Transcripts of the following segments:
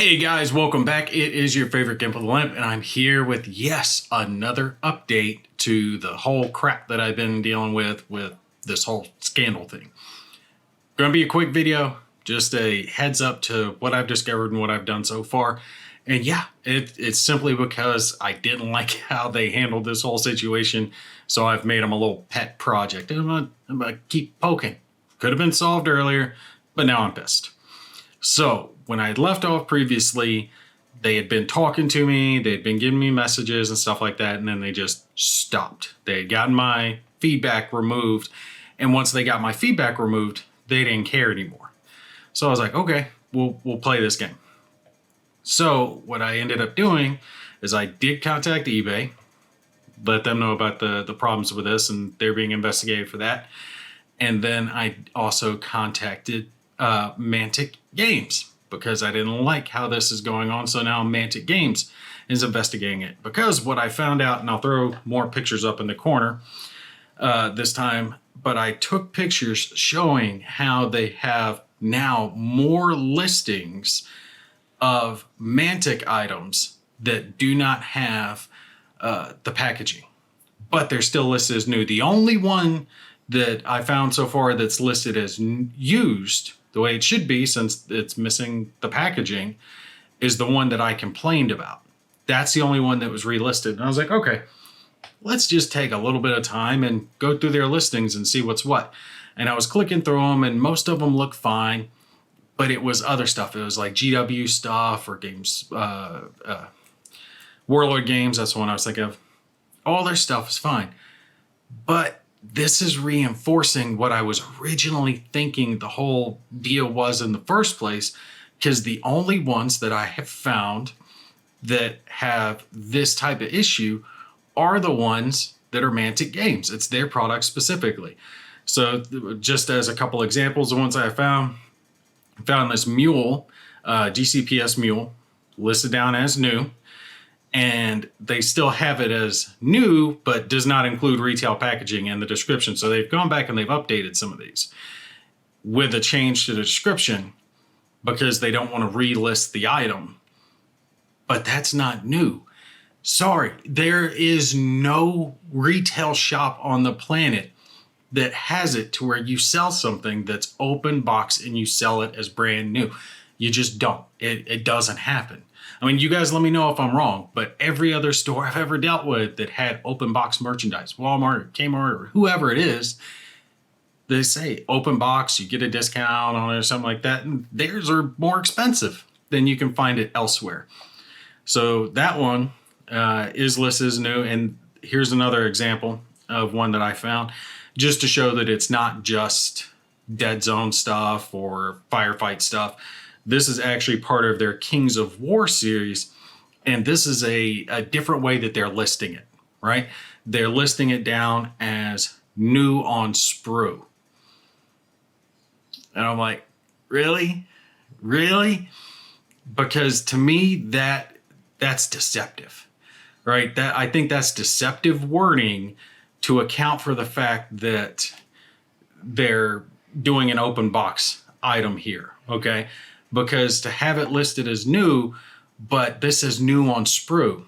Hey guys, welcome back. It is your favorite Gimp of the Limp, and I'm here with, yes, another update to the whole crap that I've been dealing with this whole scandal thing. Gonna be a quick video, just a heads up to what I've discovered and what I've done so far. And yeah, it's simply because I didn't like how they handled this whole situation, so I've made them a little pet project. And I'm gonna keep poking. Could have been solved earlier, but now I'm pissed. So when I had left off previously, they had been talking to me, they'd been giving me messages and stuff like that, and then they just stopped. They had gotten my feedback removed, and once they got my feedback removed, they didn't care anymore. So I was like, okay, we'll play this game. So what I ended up doing is I did contact eBay, let them know about the problems with this, and they're being investigated for that. And then I also contacted Mantic Games, because I didn't like how this is going on. So now Mantic Games is investigating it. Because what I found out, and I'll throw more pictures up in the corner this time, but I took pictures showing how they have now more listings of Mantic items that do not have the packaging, but they're still listed as new. The only one that I found so far that's listed as used, the way it should be since it's missing the packaging, is the one that I complained about. That's the only one that was relisted. And I was like, okay, let's just take a little bit of time and go through their listings and see what's what. And I was clicking through them, and most of them looked fine, but it was other stuff. It was like GW stuff or games, Warlord games. That's the one I was thinking of. All their stuff is fine. But this is reinforcing what I was originally thinking the whole deal was in the first place, because the only ones that I have found that have this type of issue are the ones that are Mantic Games. It's their product specifically. So just as a couple examples, the ones I found this mule, GCPS mule, listed down as new. And they still have it as new, but does not include retail packaging in the description. So they've gone back and they've updated some of these with a change to the description because they don't want to relist the item. But that's not new. Sorry, there is no retail shop on the planet that has it to where you sell something that's open box and you sell it as brand new. You just don't. It doesn't happen. I mean, you guys let me know if I'm wrong, but every other store I've ever dealt with that had open box merchandise, Walmart or Kmart or whoever it is, they say open box, you get a discount on it or something like that. And theirs are more expensive than you can find it elsewhere. So that one is listed as new. And here's another example of one that I found just to show that it's not just Dead Zone stuff or firefight stuff. This is actually part of their Kings of War series, and this is a different way that they're listing it, right? They're listing it down as new on sprue. And I'm like, really? Really? Because to me, that's deceptive, right? I think that's deceptive wording to account for the fact that they're doing an open box item here, okay? Because to have it listed as new, but this is new on sprue.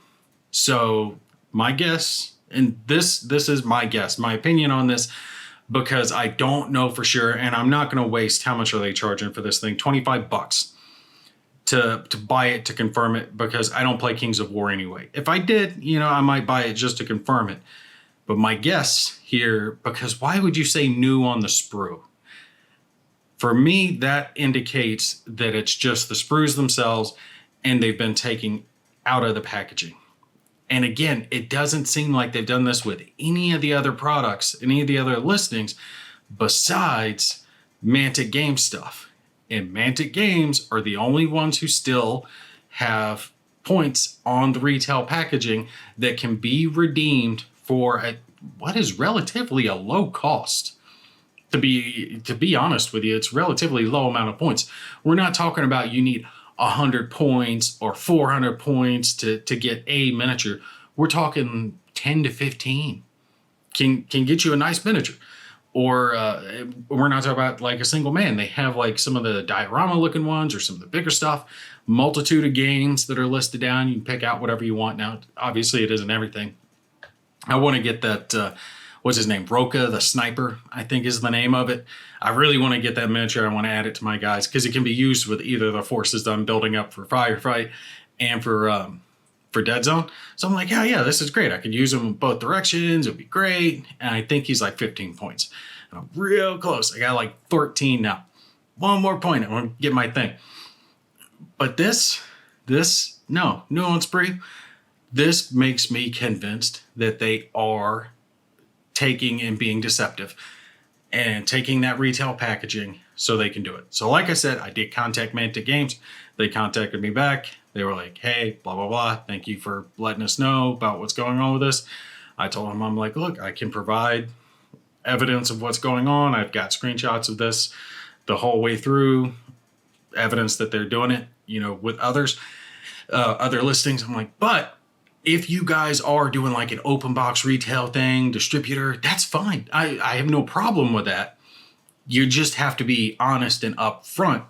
So my guess, and this is my guess, my opinion on this, because I don't know for sure, and I'm not going to waste, how much are they charging for this thing? $25 to buy it, to confirm it, because I don't play Kings of War anyway. If I did, I might buy it just to confirm it. But my guess here, because why would you say new on the sprue? For me, that indicates that it's just the sprues themselves and they've been taken out of the packaging. And again, it doesn't seem like they've done this with any of the other products, any of the other listings, besides Mantic Games stuff. And Mantic Games are the only ones who still have points on the retail packaging that can be redeemed for what is relatively a low cost. To be honest with you, it's relatively low amount of points. We're not talking about you need 100 points or 400 points to get a miniature. We're talking 10 to 15 can get you a nice miniature. Or we're not talking about like a single man. They have like some of the diorama looking ones or some of the bigger stuff. Multitude of games that are listed down. You can pick out whatever you want. Now, obviously, it isn't everything. I want to get that, what's his name? Roka the Sniper, I think is the name of it. I really want to get that miniature. I want to add it to my guys because it can be used with either the forces that I'm building up for Firefight and for Dead Zone. So I'm like, yeah, this is great. I could use them in both directions. It'd be great. And I think he's like 15 points. And I'm real close. I got like 13 now. One more point. I want to get my thing. But no on sprue. This makes me convinced that they are taking and being deceptive and taking that retail packaging so they can do it. So like I said, I did contact Mantic Games. They contacted me back. They were like, hey, blah, blah, blah. Thank you for letting us know about what's going on with this. I told them, I'm like, look, I can provide evidence of what's going on. I've got screenshots of this the whole way through, evidence that they're doing it, with other listings. I'm like, but if you guys are doing like an open box retail thing, distributor, that's fine. I have no problem with that. You just have to be honest and upfront.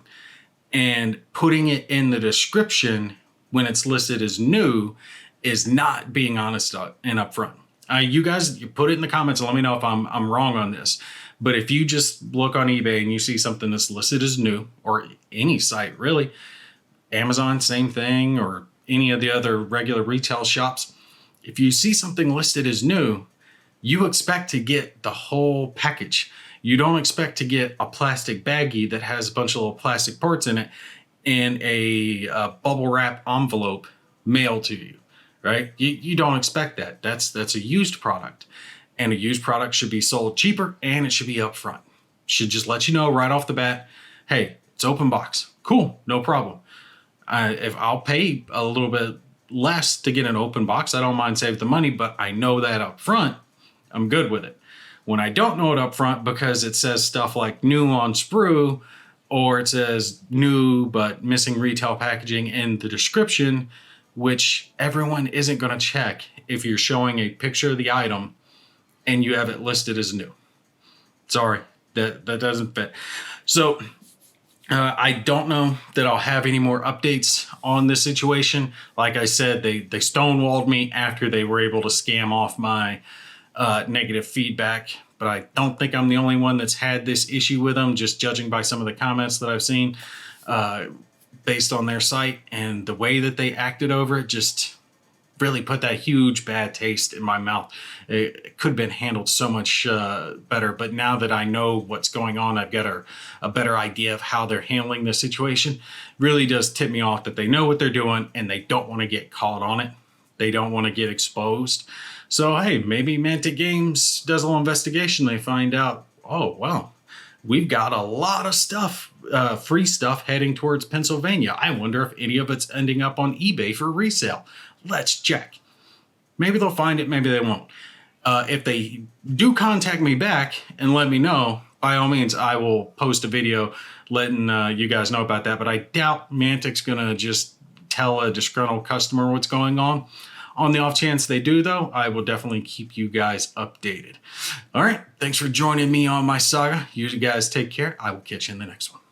And putting it in the description when it's listed as new is not being honest and upfront. You guys, you put it in the comments and let me know if I'm wrong on this. But if you just look on eBay and you see something that's listed as new, or any site really, Amazon, same thing, or any of the other regular retail shops, if you see something listed as new, you expect to get the whole package. You don't expect to get a plastic baggie that has a bunch of little plastic parts in it and a bubble wrap envelope mailed to you, right? You don't expect that. That's a used product. And a used product should be sold cheaper and it should be upfront. Should just let you know right off the bat, hey, it's open box. Cool, no problem. If I'll pay a little bit less to get an open box, I don't mind saving the money, but I know that up front, I'm good with it. When I don't know it up front because it says stuff like new on sprue, or it says new but missing retail packaging in the description, which everyone isn't going to check if you're showing a picture of the item and you have it listed as new. Sorry, that doesn't fit. So I don't know that I'll have any more updates on this situation. Like I said, they stonewalled me after they were able to scam off my negative feedback, but I don't think I'm the only one that's had this issue with them, just judging by some of the comments that I've seen based on their site, and the way that they acted over it just really put that huge bad taste in my mouth. It could have been handled so much better, but now that I know what's going on, I've got a better idea of how they're handling the situation. Really does tip me off that they know what they're doing and they don't want to get caught on it. They don't want to get exposed. So, hey, maybe Mantic Games does a little investigation. They find out, oh, well, we've got a lot of stuff, free stuff heading towards Pennsylvania. I wonder if any of it's ending up on eBay for resale. Let's check. Maybe they'll find it, maybe they won't. If they do contact me back and let me know, by all means, I will post a video letting you guys know about that. But I doubt Mantic's going to just tell a disgruntled customer what's going on. On the off chance they do, though, I will definitely keep you guys updated. All right. Thanks for joining me on my saga. You guys take care. I will catch you in the next one.